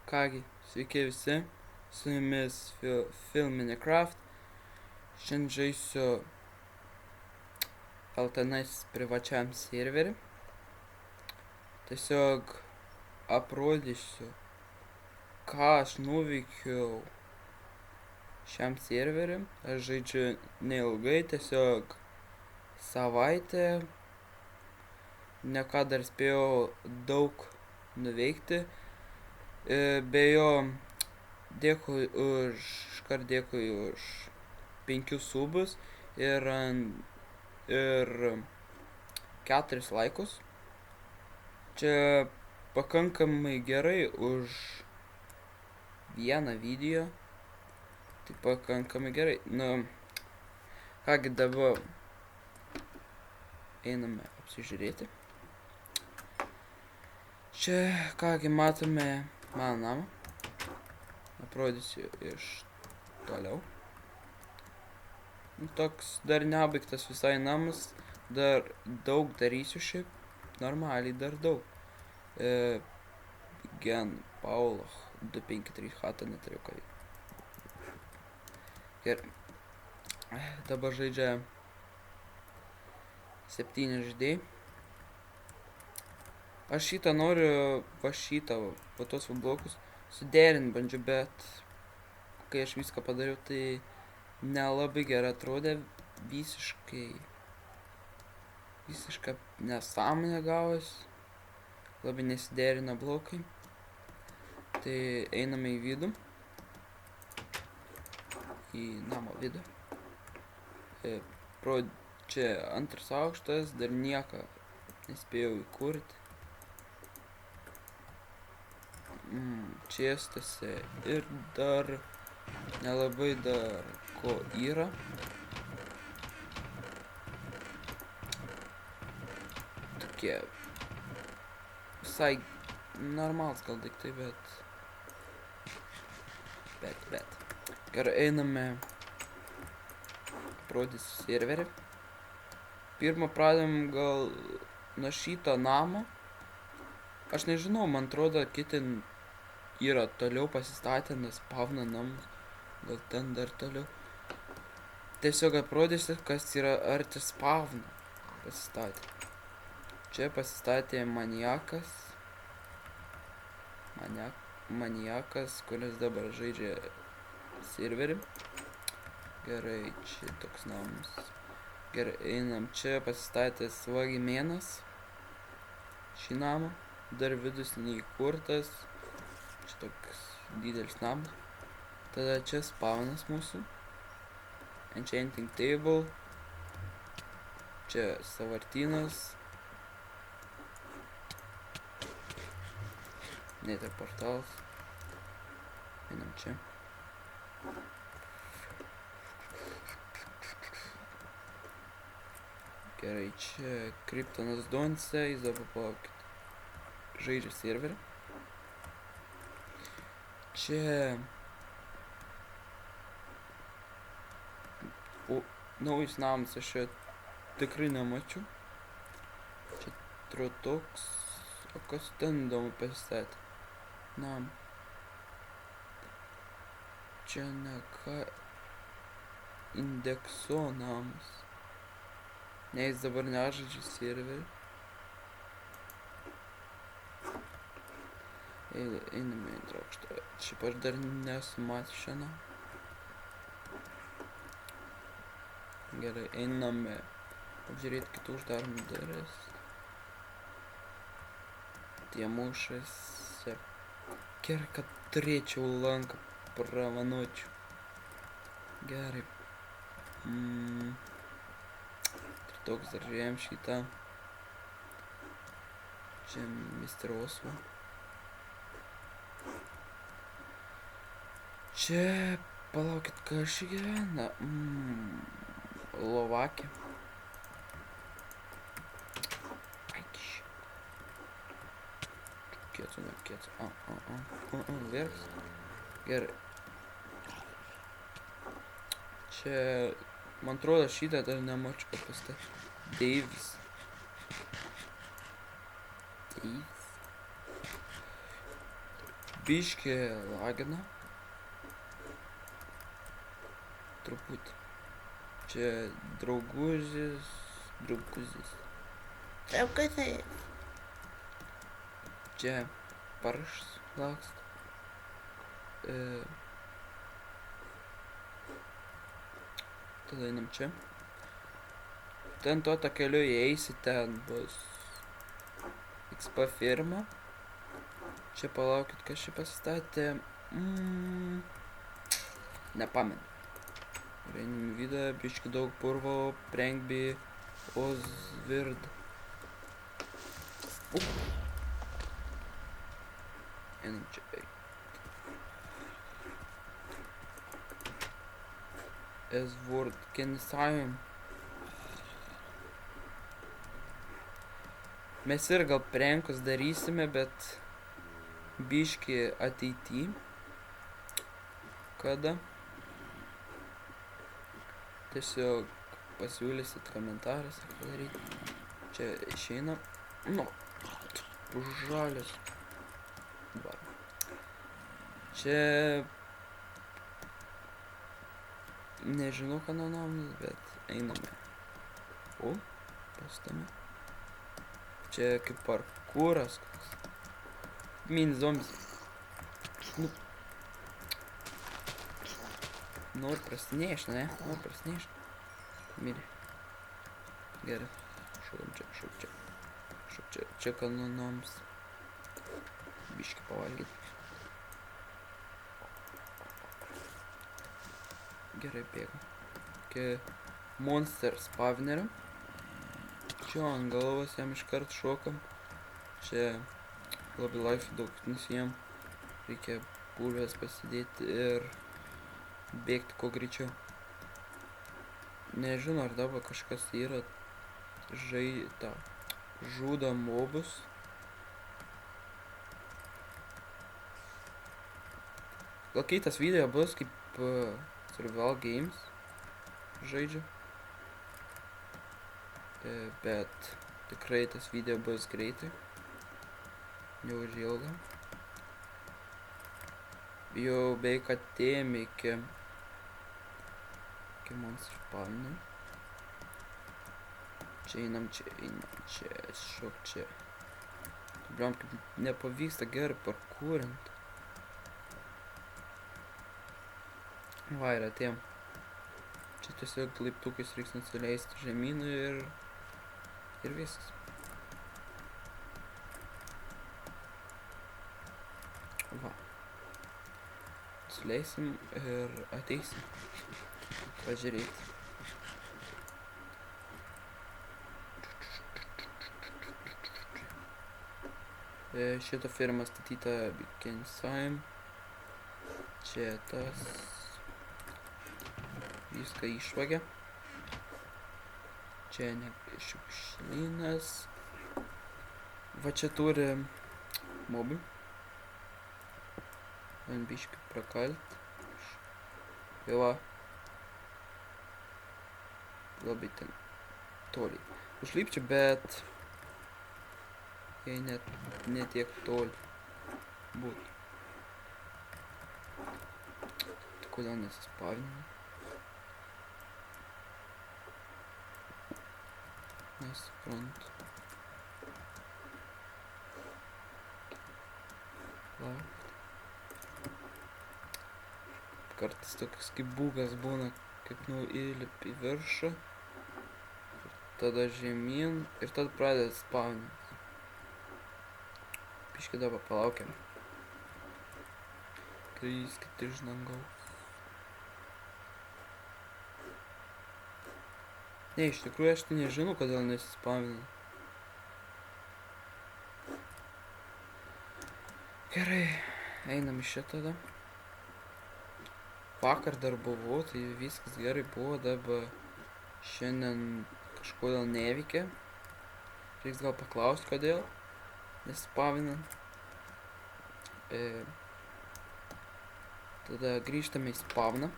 Kągi, sveiki visi, su jumis Phil Minecraft. Šiandien žaisiu LTNS privačiam serverį. Tiesiog aprodysiu, ką aš nuveikiau šiam serverį. Aš žaidžiu neilgai, tiesiog savaitę. Ne ką dar spėjau daug nuveikti. Bejo, dėkui už 5 subus ir 4 laikus. Čia pakankamai gerai už vieną video. Tai pakankamai gerai. Kągi, dabar einame apsižiūrėti. Čia, kągi, matome mano namą. Aprodysiu iš toliau. Toks dar nebaigtas visai namas. Dar daug darysiu šiaip. Normaliai dar daug. Gen Paulo 253 chata neturiu ką veikti. Ir dabar žaidžia 7 žaidėjai. Aš šitą noriu, po tos blokus suderint bandžiu, bet kai aš viską padariau, tai nelabai gerai atrodė, visiška nesąmonė gavosi, labai nesiderina blokai. Tai einame į vidų, į namo vidų. Čia antras aukštas, dar nieko nespėjau įkurti. Čiestasi ir dar nelabai dar ko yra. Tokie visai normalus gal daiktai, bet. Gerai, einame parodysiu serverį. Pirmą pradėm gal nuo šito namo. Aš nežinau, man atrodo, kiti yra toliau pasistatę, nes spawna namus. Gal ten dar toliau. Tiesiog aprodysiu, kas yra arti spawno pasistatę. Čia pasistatė maniakas. Maniakas, kuris dabar žaidžia serverį. Gerai, čia toks namas. Gerai, einam čia, pasistatė svagimėnas šį namą. Dar vidus neįkurtas. Čia toks didelis namas. Tada čia spawnas mūsų. Enchanting table. Čia savartynas. Nether portalas. Einam čia. Gerai, čia Kryptonas Donce, jis dabar palaukit. Žaidžia serverį. Čia naujus namus aš čia tikrai nemačiau. Čia atrodo toks. O kas ten įdomu pasistatė? Nam. Čia ne ką. Indekso namas. Ne, jis dabar nežaidžia serverį. Einame į traukštą. Šiaip aš dar nesu matęs šiandien. Gerai, einame apžiūrėti kitų uždaromų duris. Tie mušasi. Gerai, kad turėčiau lanką pravanočių. Gerai. Toks dar žiūrėjom šitą. Čia Mr. Oslo. Čia, palaukit, kas čia gyvena? Lovakė. Kiecu. Verks. Gerai. Čia, man atrodo, šitą dar nemačiau, kad pastatė. Davis. Biškį lagina. Truputį. Čia draugužis. Čia paršas laksto. Tada einam čia. Ten tuo takeliu įeisi, ten bus XP firma. Čia palaukit, kas čia pasistatė. Nepamenu. Einam į video, biški daug purvo, prengbi, ozvird. Einam čia, S-word, kenisajam. Mes ir gal prenkus darysime, bet biški ateity. Kada? Tiesiog pasiūlysit komentaruose padaryti. Čia išeina. Nu, žalias. Čia nežinau kanonams, bet einame. O, pastame. Čia kaip parkūras. Mini zombis. Nu. Nori prasinėšti, ne? Nori prasinėšti. Miri. Gerai. Šok čia. Čia kanonams. Biški pavalgyti. Gerai bėgam. Monster spawnerio. Čia ant galvos jam iškart šokam. Čia labai life daug, nes jam reikia bulvės pasidėti ir bėgti kuo greičiau. Nežinau, ar dabar kažkas yra žudo mobus. Gal kitas video bus kaip Survival Games žaidžiu. Bet tikrai tas video bus greitai. Neužilga. Jau beveik atėjom iki monster spawnerio. Čia einam, šok čia. Bliom, kaip nepavyksta gerai parkūrint. Va, ir atėjom. Čia tiesiog laiptukais reiks nusileisti žemynų ir viskas. Va. Nusileisim ir ateisim. Pažiūrėti. Šita firma statyta Kenisajam. Čia tas viską išvagė. Čia šiukšlynas. Va čia turi mobių. Man biškį prakalt. Jau va. Labai ten toli. Užlipčiau, bet jei ne tiek toli būtų. Tai kodėl nesispavinime? Nesuprantu. Kartais toks kaip būgas būna, kaip įlipi į viršų, tada žemyn ir tada pradeda spavinti. Biškį dabar palaukiam. Kriskit iš dangaus. Ne, iš tikrųjų aš tai nežinau, kodėl nesispavina. Gerai, einam iš čia tada. Vakar dar buvau, tai viskas gerai buvo, dabar šiandien kažkodėl neveikia. Reiks gal paklausti, kodėl nesipavinant. Tada grįžtame į spawną.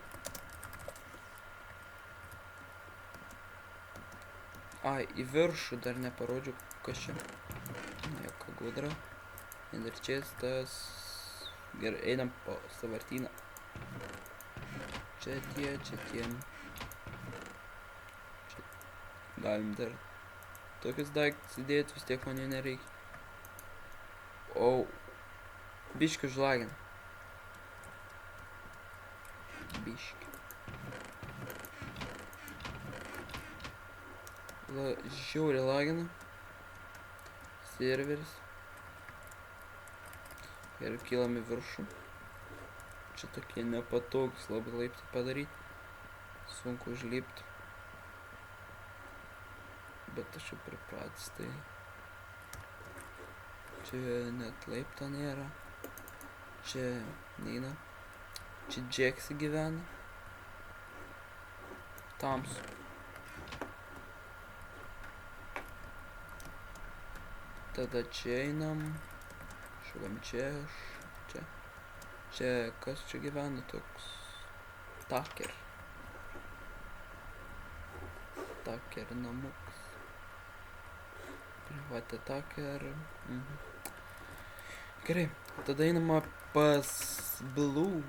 Ai, į viršų dar neparodžiau, kas čia. Nieko gudra. Ender chestas, Gerai, einam po sąvartyną. Čia tie. Čia. Galim dar tokius daiktus įdėti, vis tiek man jų nereikia. O, biškių žlagina. Biškių. Žiauriai lagina. Serveris. Ir kylam į viršų. Čia tokie nepatogus labai laiptai padaryti. Sunku užlipti. Bet aš jau pripratęs, tai... Čia net laipto nėra. Čia neina. Čia Džeksi gyvena. Tamsu. Tada čia einam. Šokam čia. Čia kas čia gyvena toks... Taker. Taker namuks. Privatė Taker. Gerai, tada einama pas Blue.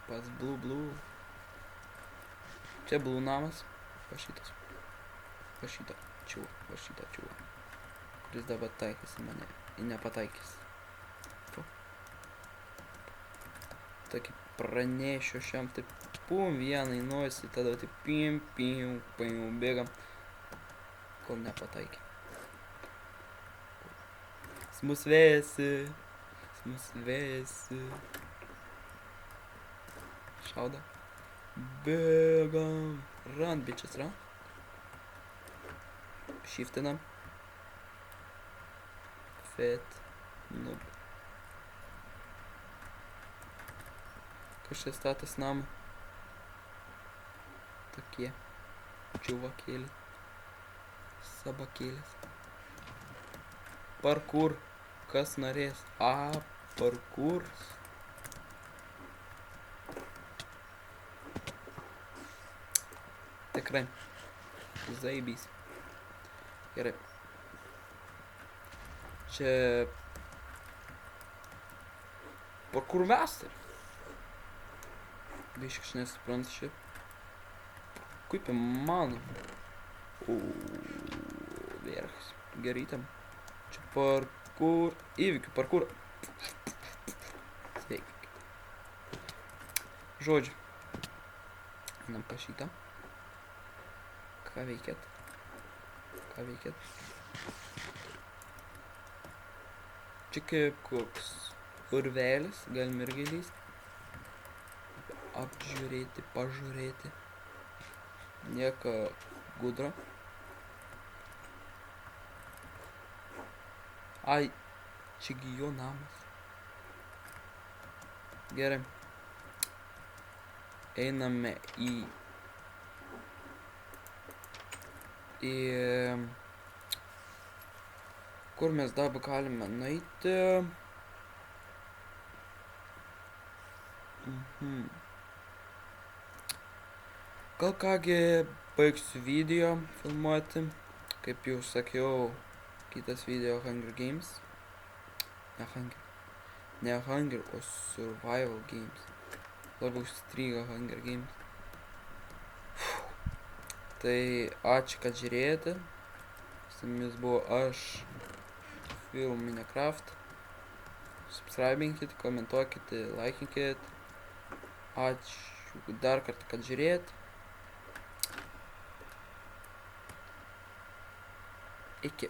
Pas Blue. Čia Blue namas. Pašitas. Pašita čiūva. Kuris dabar taikys į mane. Ir nepataikys. Tokį pranešiu šiam, taip pum vieną į nosį, tada taip pim, bėgam. Kol nepataikė. Smusvėsi. Šauda. Bėgam. Run, bitches, run. Shiftinam. Fet. Noob. Kas čia statas namą? Tokie. Čiuvakėliai. Sabakėlis. Parkour. Kas norės? Parkours. Tikrai. Zaibys. Gerai. Čia... Parkour master. Biškai aš nesuprantu šiaip. Kaip įmanoma. Vėrkas. Gerai tam. Čia parkour. Įvykių parkour. Sveiki. Žodžiu. Einam pa šitą. Ką veikėt? Čia kaip koks urvelis. Galim irgi lyst. Apžiūrėti, pažiūrėti. Nieko gudro. Ai, čiagi jo namas. Gerai. Einame į... Kur mes dabar galime nueiti? Gal kągi baigsiu video filmuoti. Kaip jau sakiau, kitas video Hunger Games. Ne Hunger, o Survival Games. Labiau strigo Hunger Games. Tai ačiū, kad žiūrėjote. Su jumis buvo aš, Phil Minecraft. Subscribinkit, komentuokit, laikinkit. Ačiū dar kartą, kad žiūrėjot. Iki.